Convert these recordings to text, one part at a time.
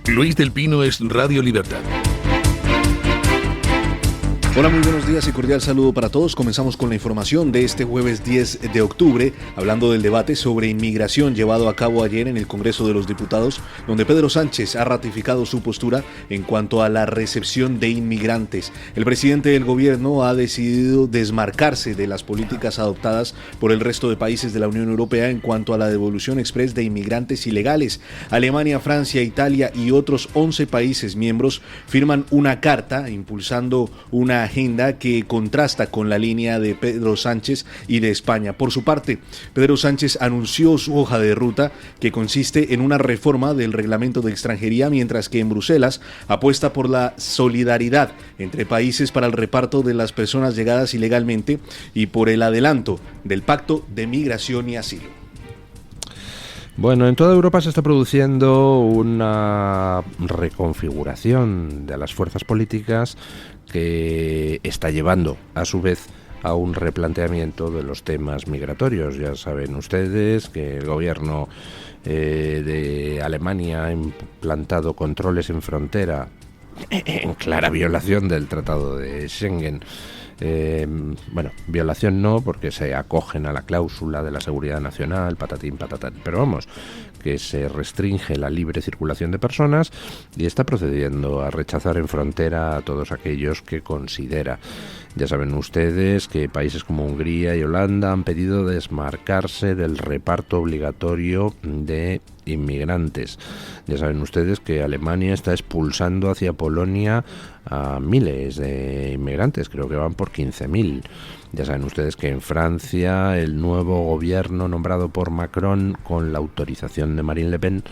Luis del Pino es Radio Libertad. Hola, muy buenos días y cordial saludo para todos. Comenzamos con la información de este jueves 10 de octubre, hablando del debate sobre inmigración llevado a cabo ayer en el Congreso de los Diputados, donde Pedro Sánchez ha ratificado su postura en cuanto a la recepción de inmigrantes. El presidente del gobierno ha decidido desmarcarse de las políticas adoptadas por el resto de países de la Unión Europea en cuanto a la devolución exprés de inmigrantes ilegales. Alemania, Francia, Italia y otros 11 países miembros firman una carta impulsando una agenda que contrasta con la línea de Pedro Sánchez y de España. Por su parte, Pedro Sánchez anunció su hoja de ruta, que consiste en una reforma del reglamento de extranjería, mientras que en Bruselas apuesta por la solidaridad entre países para el reparto de las personas llegadas ilegalmente y por el adelanto del Pacto de Migración y Asilo. Bueno, en toda Europa se está produciendo una reconfiguración de las fuerzas políticas que está llevando, a su vez, a un replanteamiento de los temas migratorios. Ya saben ustedes que el gobierno de Alemania ha implantado controles en frontera en clara violación del Tratado de Schengen. Violación no, porque se acogen a la cláusula de la seguridad nacional, patatín, patatán, pero vamos, que se restringe la libre circulación de personas y está procediendo a rechazar en frontera a todos aquellos que considera. Ya saben ustedes que países como Hungría y Holanda han pedido desmarcarse del reparto obligatorio de inmigrantes. Ya saben ustedes que Alemania está expulsando hacia Polonia a miles de inmigrantes, creo que van por 15.000. Ya saben ustedes que en Francia el nuevo gobierno nombrado por Macron, con la autorización de Marine Le Pen,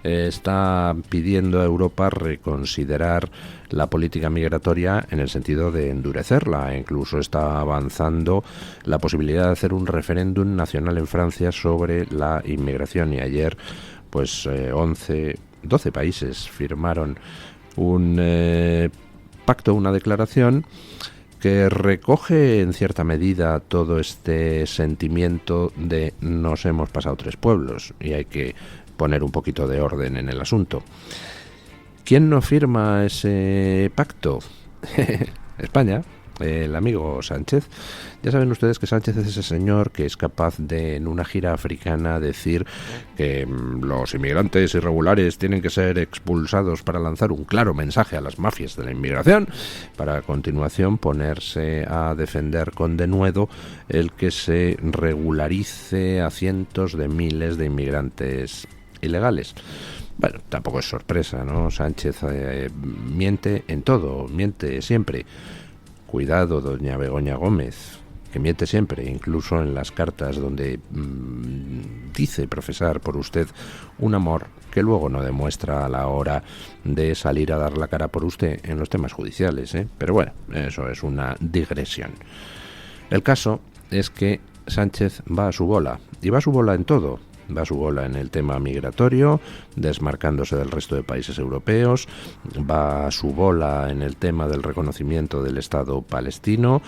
está pidiendo a Europa reconsiderar la política migratoria en el sentido de endurecerla. Incluso está avanzando la posibilidad de hacer un referéndum nacional en Francia sobre la inmigración, y ayer 12 países firmaron un pacto, una declaración que recoge en cierta medida todo este sentimiento de nos hemos pasado 3 pueblos y hay que poner un poquito de orden en el asunto. ¿Quién no firma ese pacto? España, el amigo Sánchez. Ya saben ustedes que Sánchez es ese señor que es capaz de, en una gira africana, decir que los inmigrantes irregulares tienen que ser expulsados para lanzar un claro mensaje a las mafias de la inmigración, para a continuación ponerse a defender con denuedo el que se regularice a cientos de miles de inmigrantes ilegales. Bueno, tampoco es sorpresa, ¿no? Sánchez miente en todo, miente siempre. Cuidado, doña Begoña Gómez, que miente siempre, incluso en las cartas donde dice profesar por usted un amor que luego no demuestra a la hora de salir a dar la cara por usted en los temas judiciales, ¿eh? Pero bueno, eso es una digresión. El caso es que Sánchez va a su bola, y va a su bola en todo. Va a su bola en el tema migratorio, desmarcándose del resto de países europeos, va a su bola en el tema del reconocimiento del Estado palestino,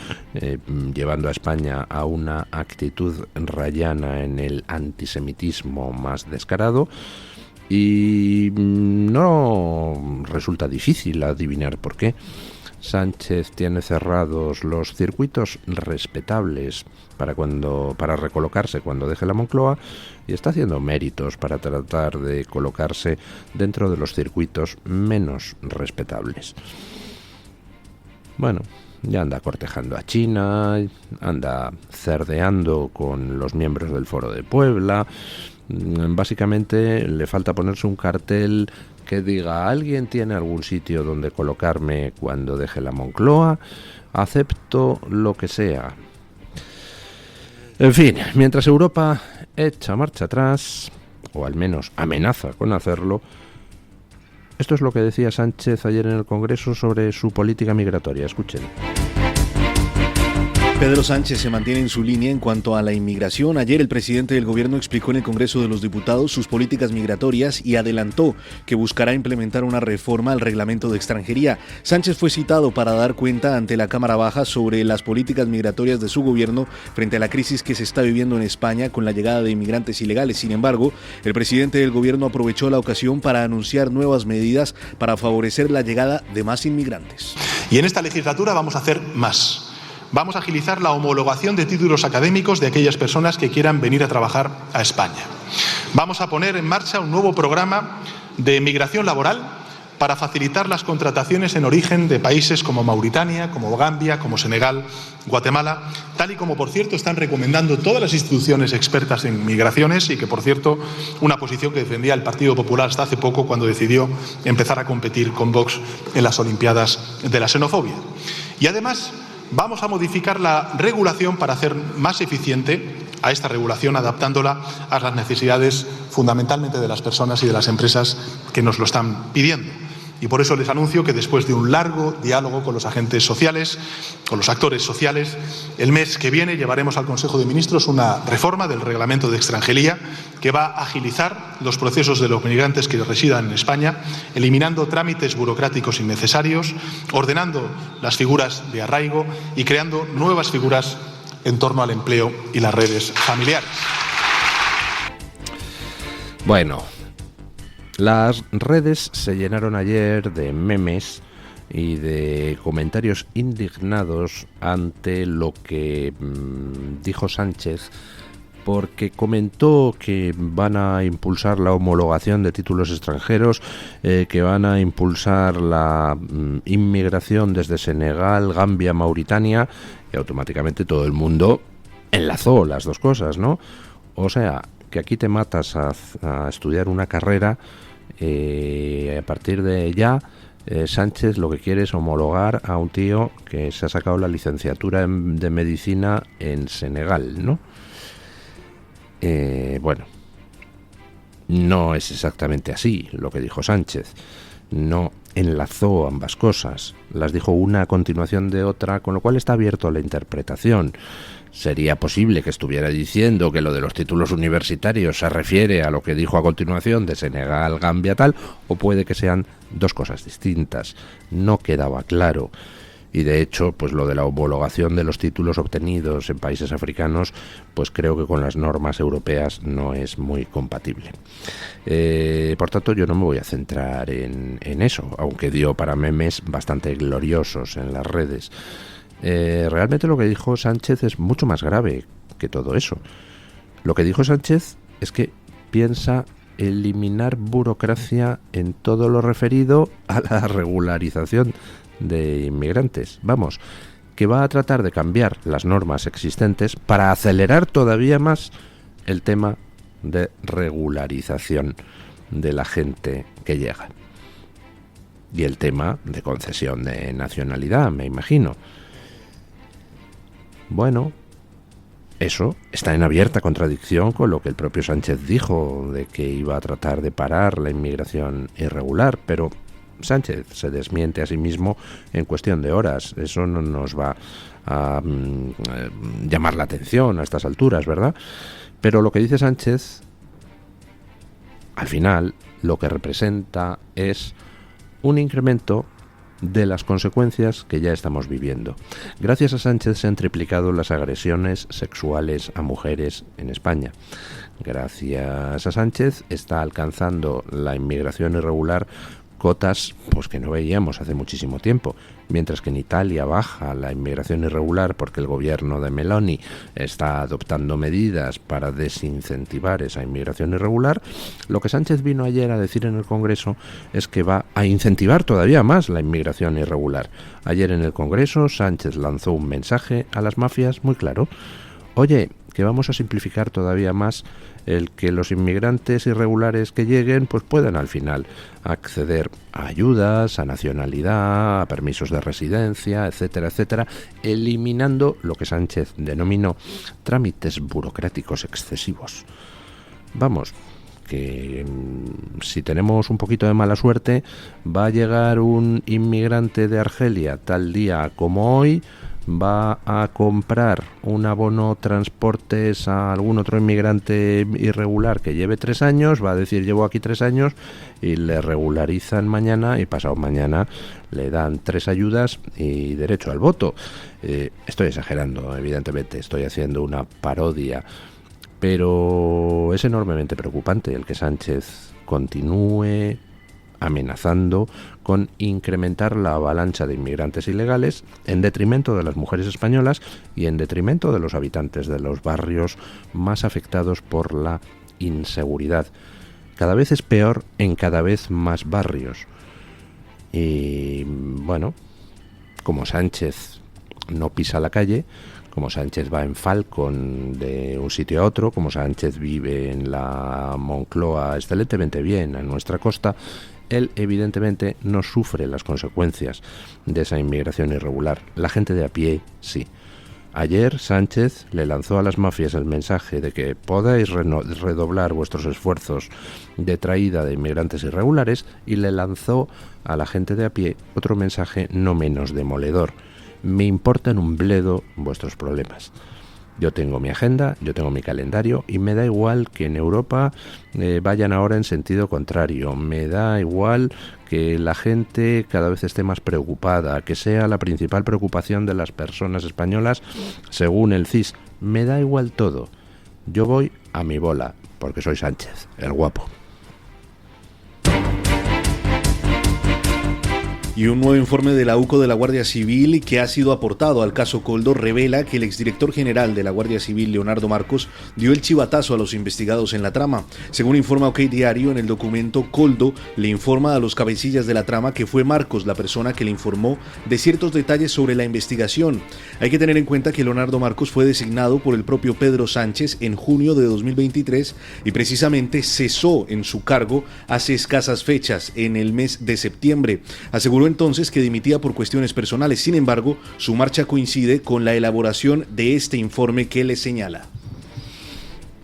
llevando a España a una actitud rayana en el antisemitismo más descarado, y no resulta difícil adivinar por qué. Sánchez tiene cerrados los circuitos respetables para recolocarse cuando deje la Moncloa, y está haciendo méritos para tratar de colocarse dentro de los circuitos menos respetables. Bueno, ya anda cortejando a China, anda cerdeando con los miembros del Foro de Puebla. Básicamente le falta ponerse un cartel que diga: ¿alguien tiene algún sitio donde colocarme cuando deje la Moncloa? Acepto lo que sea. En fin, mientras Europa echa marcha atrás, o al menos amenaza con hacerlo, esto es lo que decía Sánchez ayer en el Congreso sobre su política migratoria. Escuchen. Pedro Sánchez se mantiene en su línea en cuanto a la inmigración. Ayer el presidente del gobierno explicó en el Congreso de los Diputados sus políticas migratorias y adelantó que buscará implementar una reforma al reglamento de extranjería. Sánchez fue citado para dar cuenta ante la Cámara Baja sobre las políticas migratorias de su gobierno frente a la crisis que se está viviendo en España con la llegada de inmigrantes ilegales. Sin embargo, el presidente del gobierno aprovechó la ocasión para anunciar nuevas medidas para favorecer la llegada de más inmigrantes. Y en esta legislatura vamos a hacer más. Vamos a agilizar la homologación de títulos académicos de aquellas personas que quieran venir a trabajar a España. Vamos a poner en marcha un nuevo programa de migración laboral para facilitar las contrataciones en origen de países como Mauritania, como Gambia, como Senegal, Guatemala, tal y como, por cierto, están recomendando todas las instituciones expertas en migraciones y que, por cierto, una posición que defendía el Partido Popular hasta hace poco cuando decidió empezar a competir con Vox en las Olimpiadas de la xenofobia. Y además, vamos a modificar la regulación para hacer más eficiente a esta regulación, adaptándola a las necesidades fundamentalmente de las personas y de las empresas que nos lo están pidiendo. Y por eso les anuncio que después de un largo diálogo con los agentes sociales, con los actores sociales, el mes que viene llevaremos al Consejo de Ministros una reforma del reglamento de extranjería que va a agilizar los procesos de los migrantes que residan en España, eliminando trámites burocráticos innecesarios, ordenando las figuras de arraigo y creando nuevas figuras en torno al empleo y las redes familiares. Bueno, las redes se llenaron ayer de memes y de comentarios indignados ante lo que dijo Sánchez, porque comentó que van a impulsar la homologación de títulos extranjeros, que van a impulsar la inmigración desde Senegal, Gambia, Mauritania, y automáticamente todo el mundo enlazó las dos cosas, ¿no? O sea, que aquí te matas a estudiar una carrera, a partir de ya Sánchez lo que quiere es homologar a un tío que se ha sacado la licenciatura de medicina en Senegal, ¿no? Bueno, no es exactamente así lo que dijo Sánchez. No enlazó ambas cosas, las dijo una a continuación de otra, con lo cual está abierto a la interpretación. Sería posible que estuviera diciendo que lo de los títulos universitarios se refiere a lo que dijo a continuación de Senegal, Gambia, tal, o puede que sean dos cosas distintas. No quedaba claro. Y de hecho, pues lo de la homologación de los títulos obtenidos en países africanos, pues creo que con las normas europeas no es muy compatible. Por tanto, yo no me voy a centrar en eso, aunque dio para memes bastante gloriosos en las redes. Realmente lo que dijo Sánchez es mucho más grave que todo eso. Lo que dijo Sánchez es que piensa eliminar burocracia en todo lo referido a la regularización de inmigrantes. Vamos, que va a tratar de cambiar las normas existentes para acelerar todavía más el tema de regularización de la gente que llega. Y el tema de concesión de nacionalidad, me imagino. Bueno, eso está en abierta contradicción con lo que el propio Sánchez dijo, de que iba a tratar de parar la inmigración irregular, pero Sánchez se desmiente a sí mismo en cuestión de horas. Eso no nos va a llamar la atención a estas alturas, ¿verdad? Pero lo que dice Sánchez, al final, lo que representa es un incremento de las consecuencias que ya estamos viviendo. Gracias a Sánchez se han triplicado las agresiones sexuales a mujeres en España. Gracias a Sánchez está alcanzando la inmigración irregular cotas pues que no veíamos hace muchísimo tiempo, mientras que en Italia baja la inmigración irregular porque el gobierno de Meloni está adoptando medidas para desincentivar esa inmigración irregular. Lo que Sánchez vino ayer a decir en el Congreso es que va a incentivar todavía más la inmigración irregular. Ayer en el Congreso Sánchez lanzó un mensaje a las mafias muy claro: oye, que vamos a simplificar todavía más el que los inmigrantes irregulares que lleguen pues puedan al final acceder a ayudas, a nacionalidad, a permisos de residencia, etcétera, etcétera, eliminando lo que Sánchez denominó trámites burocráticos excesivos. Vamos, que si tenemos un poquito de mala suerte, va a llegar un inmigrante de Argelia tal día como hoy, va a comprar un abono transportes a algún otro inmigrante irregular que lleve 3 años, va a decir llevo aquí 3 años y le regularizan mañana y pasado mañana le dan 3 ayudas y derecho al voto. Estoy exagerando, evidentemente, estoy haciendo una parodia, pero es enormemente preocupante el que Sánchez continúe amenazando con incrementar la avalancha de inmigrantes ilegales en detrimento de las mujeres españolas y en detrimento de los habitantes de los barrios más afectados por la inseguridad. Cada vez es peor en cada vez más barrios. Y bueno, como Sánchez no pisa la calle, como Sánchez va en Falcon de un sitio a otro, como Sánchez vive en la Moncloa excelentemente bien a nuestra costa, él evidentemente no sufre las consecuencias de esa inmigración irregular. La gente de a pie sí. Ayer Sánchez le lanzó a las mafias el mensaje de que podáis redoblar vuestros esfuerzos de traída de inmigrantes irregulares y le lanzó a la gente de a pie otro mensaje no menos demoledor. Me importan un bledo vuestros problemas. Yo tengo mi agenda, yo tengo mi calendario y me da igual que en Europa vayan ahora en sentido contrario. Me da igual que la gente cada vez esté más preocupada, que sea la principal preocupación de las personas españolas según el CIS. Me da igual todo. Yo voy a mi bola, porque soy Sánchez, el guapo. Y un nuevo informe de la UCO de la Guardia Civil que ha sido aportado al caso Koldo revela que el exdirector general de la Guardia Civil, Leonardo Marcos, dio el chivatazo a los investigados en la trama. Según informa OK Diario, en el documento, Koldo le informa a los cabecillas de la trama que fue Marcos la persona que le informó de ciertos detalles sobre la investigación. Hay que tener en cuenta que Leonardo Marcos fue designado por el propio Pedro Sánchez en junio de 2023 y precisamente cesó en su cargo hace escasas fechas, en el mes de septiembre. Aseguró entonces que dimitía por cuestiones personales. Sin embargo, su marcha coincide con la elaboración de este informe que le señala.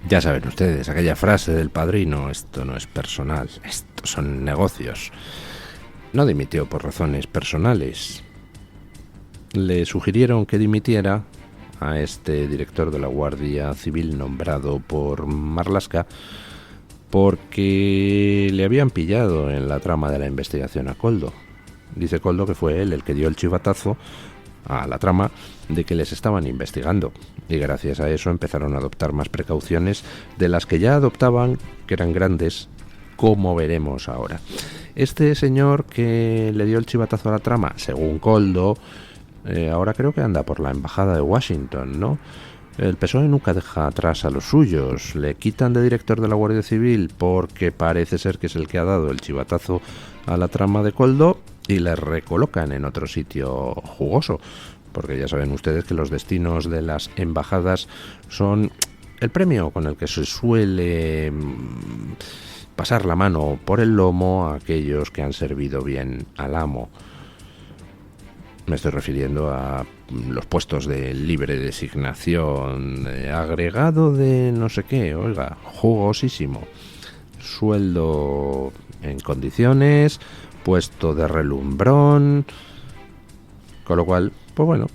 Ya saben ustedes, aquella frase del Padrino, esto no es personal, estos son negocios. No dimitió por razones personales. Le sugirieron que dimitiera a este director de la Guardia Civil nombrado por Marlaska porque le habían pillado en la trama de la investigación a Koldo. Dice Koldo que fue él el que dio el chivatazo a la trama de que les estaban investigando y gracias a eso empezaron a adoptar más precauciones de las que ya adoptaban, que eran grandes, como veremos ahora. Este señor que le dio el chivatazo a la trama, según Koldo, ahora creo que anda por la embajada de Washington, ¿no? El PSOE nunca deja atrás a los suyos. Le quitan de director de la Guardia Civil porque parece ser que es el que ha dado el chivatazo a la trama de Koldo y le recolocan en otro sitio jugoso, porque ya saben ustedes que los destinos de las embajadas son el premio con el que se suele pasar la mano por el lomo a aquellos que han servido bien al amo. Me estoy refiriendo a los puestos de libre designación, agregado de no sé qué, oiga, jugosísimo. Sueldo en condiciones, puesto de relumbrón, con lo cual, pues bueno,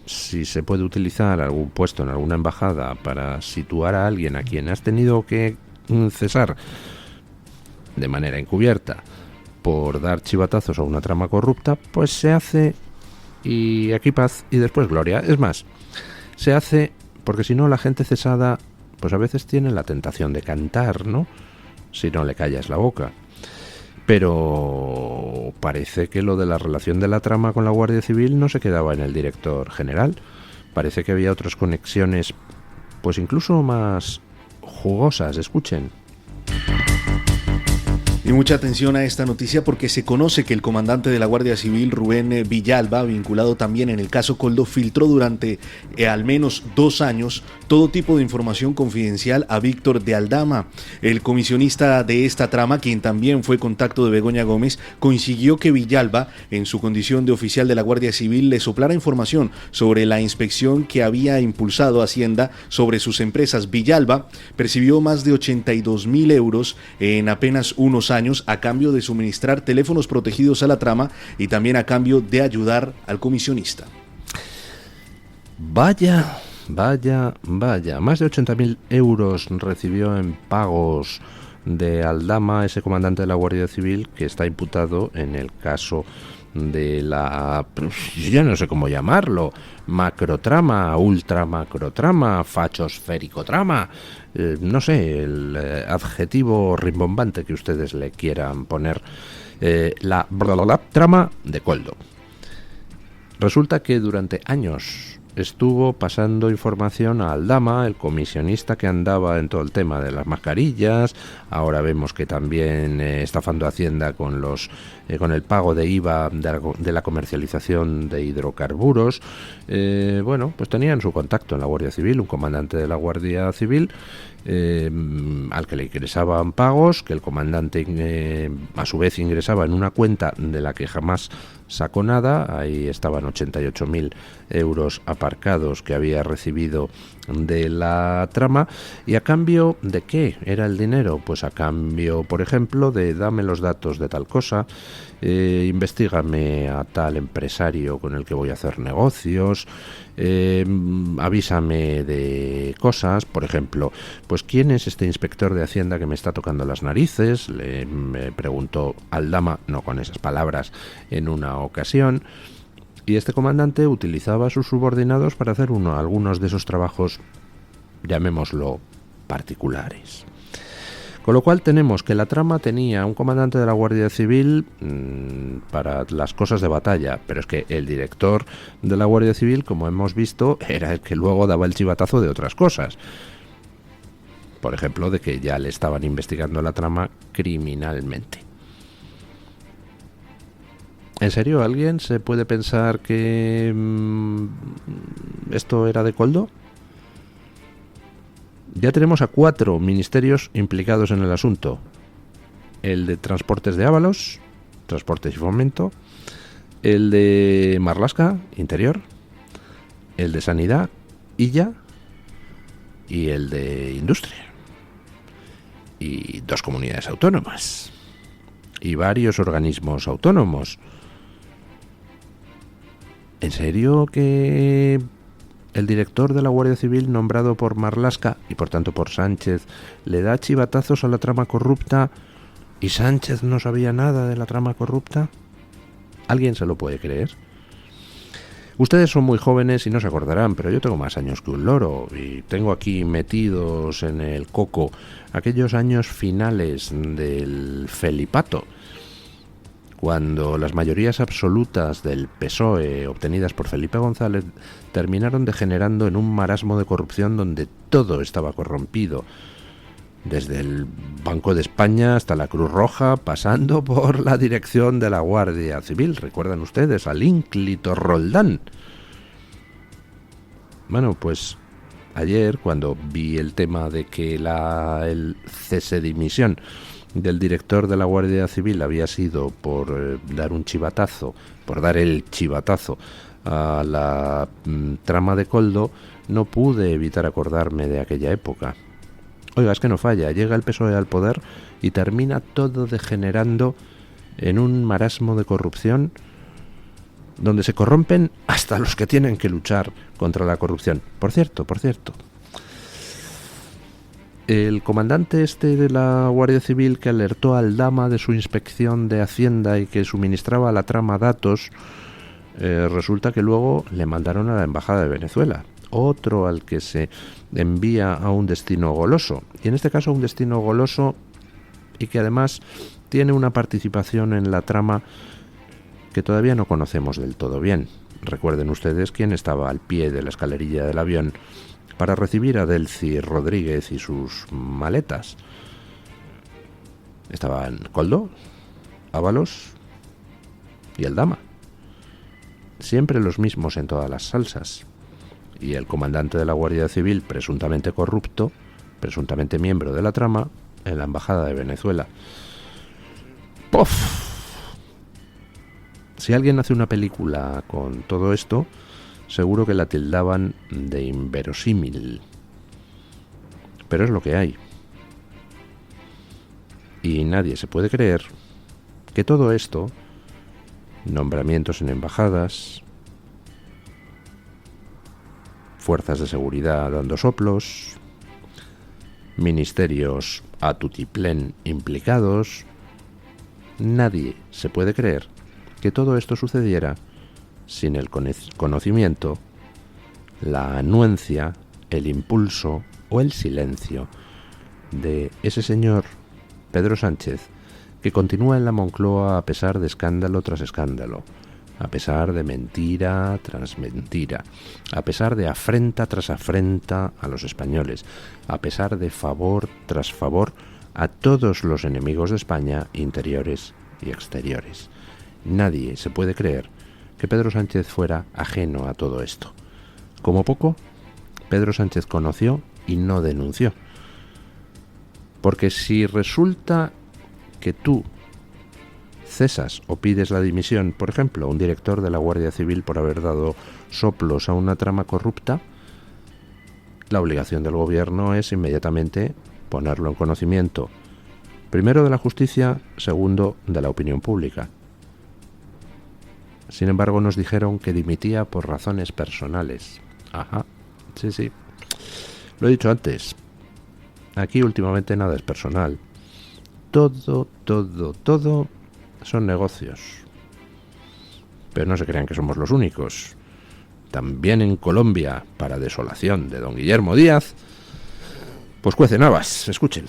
si se puede utilizar algún puesto en alguna embajada para situar a alguien a quien has tenido que cesar de manera encubierta por dar chivatazos a una trama corrupta, pues se hace y aquí paz y después gloria. Es más, se hace porque si no la gente cesada pues a veces tiene la tentación de cantar, ¿no? Si no le callas la boca. Pero parece que lo de la relación de la trama con la Guardia Civil no se quedaba en el director general. Parece que había otras conexiones, pues incluso más jugosas. Escuchen. Y mucha atención a esta noticia porque se conoce que el comandante de la Guardia Civil, Rubén Villalba, vinculado también en el caso Koldo, filtró durante al menos 2 años todo tipo de información confidencial a Víctor de Aldama. El comisionista de esta trama, quien también fue contacto de Begoña Gómez, consiguió que Villalba, en su condición de oficial de la Guardia Civil, le soplara información sobre la inspección que había impulsado Hacienda sobre sus empresas. Villalba percibió más de 82.000 euros en apenas unos años a cambio de suministrar teléfonos protegidos a la trama y también a cambio de ayudar al comisionista. Vaya. Más de 80.000 euros recibió en pagos de Aldama, ese comandante de la Guardia Civil, que está imputado en el caso de la, ya no sé cómo llamarlo, macrotrama, ultramacrotrama, fachosféricotrama, no sé, el adjetivo rimbombante que ustedes le quieran poner, la trama de Koldo. Resulta que durante años estuvo pasando información a Aldama, el comisionista que andaba en todo el tema de las mascarillas. Ahora vemos que también estafando Hacienda con el pago de IVA de la comercialización de hidrocarburos. Bueno, pues tenían su contacto en la Guardia Civil, un comandante de la Guardia Civil, al que le ingresaban pagos, que el comandante a su vez ingresaba en una cuenta de la que jamás sacó nada. Ahí estaban 88.000 euros aparcados que había recibido de la trama. ¿Y a cambio de qué era el dinero? Pues a cambio, por ejemplo, de dame los datos de tal cosa, investígame a tal empresario con el que voy a hacer negocios, avísame de cosas, por ejemplo, pues ¿quién es este inspector de Hacienda que me está tocando las narices? Me preguntó Aldama, no con esas palabras, en una ocasión. Y este comandante utilizaba a sus subordinados para hacer algunos de esos trabajos, llamémoslo, particulares. Con lo cual tenemos que la trama tenía un comandante de la Guardia Civil para las cosas de batalla, pero es que el director de la Guardia Civil, como hemos visto, era el que luego daba el chivatazo de otras cosas. Por ejemplo, de que ya le estaban investigando la trama criminalmente. ¿En serio alguien se puede pensar que esto era de Koldo? Ya tenemos a 4 ministerios implicados en el asunto. El de Transportes de Ábalos, Transportes y Fomento, el de Marlaska, Interior, el de Sanidad, Illa, y el de Industria. Y 2 comunidades autónomas. Y varios organismos autónomos. ¿En serio que el director de la Guardia Civil, nombrado por Marlaska y por tanto por Sánchez, le da chivatazos a la trama corrupta y Sánchez no sabía nada de la trama corrupta? ¿Alguien se lo puede creer? Ustedes son muy jóvenes y no se acordarán, pero yo tengo más años que un loro y tengo aquí metidos en el coco aquellos años finales del Felipato, cuando las mayorías absolutas del PSOE obtenidas por Felipe González terminaron degenerando en un marasmo de corrupción donde todo estaba corrompido, desde el Banco de España hasta la Cruz Roja, pasando por la dirección de la Guardia Civil. ¿Recuerdan ustedes al ínclito Roldán? Bueno, pues ayer, cuando vi el tema de que el cese de dimisión del director de la Guardia Civil había sido por dar el chivatazo a la trama de Koldo, no pude evitar acordarme de aquella época. Oiga, es que no falla, llega el PSOE al poder y termina todo degenerando en un marasmo de corrupción donde se corrompen hasta los que tienen que luchar contra la corrupción. Por cierto, el comandante de la Guardia Civil que alertó a Aldama de su inspección de Hacienda y que suministraba a la trama datos, resulta que luego le mandaron a la Embajada de Venezuela. Otro al que se envía a un destino goloso. Y en este caso un destino goloso y que además tiene una participación en la trama que todavía no conocemos del todo bien. Recuerden ustedes quién estaba al pie de la escalerilla del avión para recibir a Delcy Rodríguez y sus maletas. Estaban Koldo, Ábalos y Aldama. Siempre los mismos en todas las salsas. Y el comandante de la Guardia Civil, presuntamente corrupto, presuntamente miembro de la trama, en la Embajada de Venezuela. ¡Puf! Si alguien hace una película con todo esto, seguro que la tildaban de inverosímil. Pero es lo que hay. Y nadie se puede creer que todo esto, nombramientos en embajadas, fuerzas de seguridad dando soplos, ministerios a tutiplén implicados. Nadie se puede creer que todo esto sucediera sin el conocimiento, la anuencia, el impulso o el silencio de ese señor Pedro Sánchez, que continúa en la Moncloa a pesar de escándalo tras escándalo, a pesar de mentira tras mentira, a pesar de afrenta tras afrenta a los españoles, a pesar de favor tras favor a todos los enemigos de España, interiores y exteriores. Nadie se puede creer que Pedro Sánchez fuera ajeno a todo esto. Como poco, Pedro Sánchez conoció y no denunció. Porque si resulta que tú cesas o pides la dimisión, por ejemplo, un director de la Guardia Civil por haber dado soplos a una trama corrupta, la obligación del gobierno es inmediatamente ponerlo en conocimiento, primero de la justicia, segundo de la opinión pública. Sin embargo, nos dijeron que dimitía por razones personales. Ajá, sí. Lo he dicho antes. Aquí últimamente nada es personal. Todo son negocios. Pero no se crean que somos los únicos. También en Colombia, para desolación de don Guillermo Díaz, pues cuecen habas. Escuchen.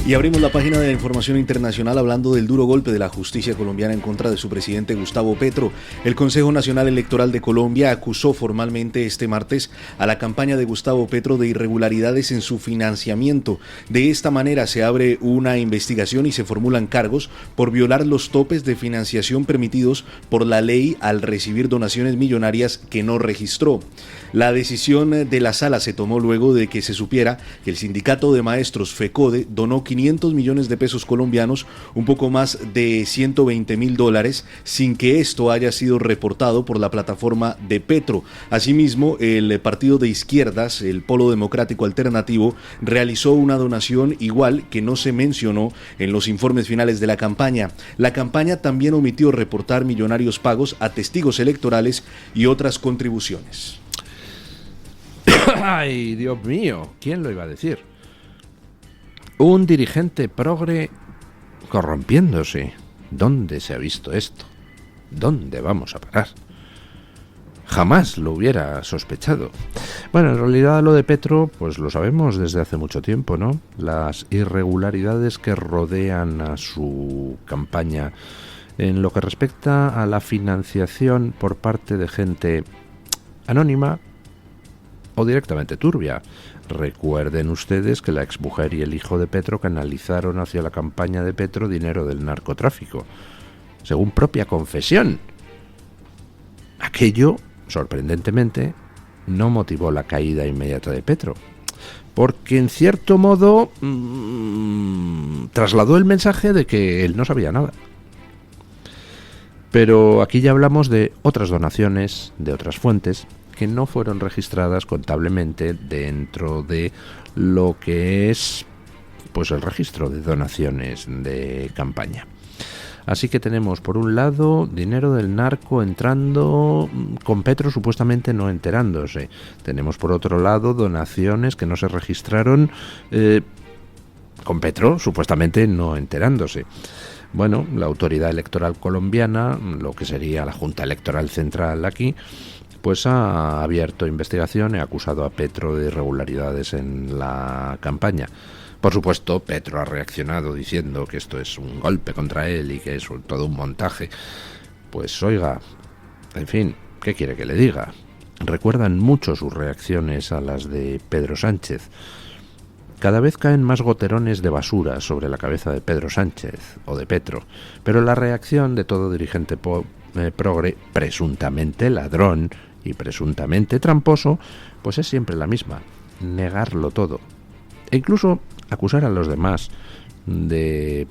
Y abrimos la página de la información internacional hablando del duro golpe de la justicia colombiana en contra de su presidente Gustavo Petro. El Consejo Nacional Electoral de Colombia acusó formalmente este martes a la campaña de Gustavo Petro de irregularidades en su financiamiento. De esta manera se abre una investigación y se formulan cargos por violar los topes de financiación permitidos por la ley al recibir donaciones millonarias que no registró. La decisión de la sala se tomó luego de que se supiera que el sindicato de maestros FECODE donó 500 millones de pesos colombianos, un poco más de $120.000, sin que esto haya sido reportado por la plataforma de Petro. Asimismo, el partido de izquierdas, el Polo Democrático Alternativo, realizó una donación igual que no se mencionó en los informes finales de la campaña. La campaña también omitió reportar millonarios pagos a testigos electorales y otras contribuciones. ¡Ay, Dios mío! ¿Quién lo iba a decir? Un dirigente progre corrompiéndose. ¿Dónde se ha visto esto? ¿Dónde vamos a parar? Jamás lo hubiera sospechado. Bueno, en realidad lo de Petro, pues lo sabemos desde hace mucho tiempo, ¿no? Las irregularidades que rodean a su campaña en lo que respecta a la financiación por parte de gente anónima o directamente turbia. Recuerden ustedes que la exmujer y el hijo de Petro canalizaron hacia la campaña de Petro dinero del narcotráfico, según propia confesión. Aquello, sorprendentemente, no motivó la caída inmediata de Petro, porque en cierto modo trasladó el mensaje de que él no sabía nada. Pero aquí ya hablamos de otras donaciones, de otras fuentes, que no fueron registradas contablemente dentro de lo que es pues el registro de donaciones de campaña. Así que tenemos por un lado dinero del narco entrando con Petro supuestamente no enterándose. Tenemos por otro lado donaciones que no se registraron con Petro supuestamente no enterándose. Bueno, la autoridad electoral colombiana, lo que sería la Junta Electoral Central aquí, pues ha abierto investigación y ha acusado a Petro de irregularidades en la campaña. Por supuesto, Petro ha reaccionado diciendo que esto es un golpe contra él y que es todo un montaje. Pues oiga, en fin, ¿qué quiere que le diga? Recuerdan mucho sus reacciones a las de Pedro Sánchez. Cada vez caen más goterones de basura sobre la cabeza de Pedro Sánchez o de Petro, pero la reacción de todo dirigente progre, presuntamente ladrón y presuntamente tramposo, pues es siempre la misma: negarlo todo e incluso acusar a los demás de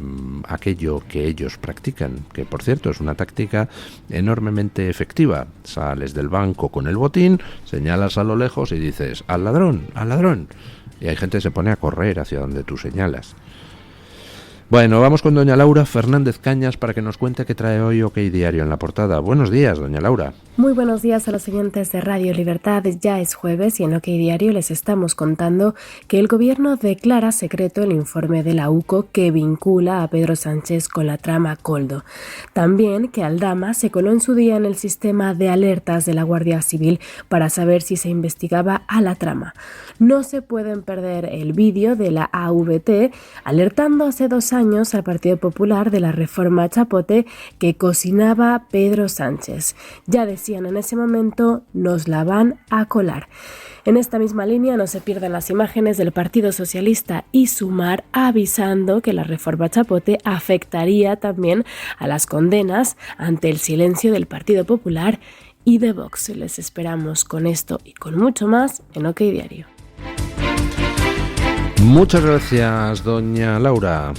aquello que ellos practican, que por cierto es una táctica enormemente efectiva. Sales del banco con el botín, señalas a lo lejos y dices al ladrón, y hay gente que se pone a correr hacia donde tú señalas. Bueno, vamos con doña Laura Fernández Cañas para que nos cuente qué trae hoy OK Diario en la portada. Buenos días, doña Laura. Muy buenos días a los oyentes de Radio Libertad. Ya es jueves y en OK Diario les estamos contando que el gobierno declara secreto el informe de la UCO que vincula a Pedro Sánchez con la trama Koldo. También que Aldama se coló en su día en el sistema de alertas de la Guardia Civil para saber si se investigaba a la trama. No se pueden perder el vídeo de la AVT alertando hace 2 años al Partido Popular de la reforma Chapote que cocinaba Pedro Sánchez. Ya decían en ese momento, nos la van a colar. En esta misma línea no se pierdan las imágenes del Partido Socialista y Sumar avisando que la reforma Chapote afectaría también a las condenas ante el silencio del Partido Popular y de Vox. Les esperamos con esto y con mucho más en OK Diario. Muchas gracias, doña Laura.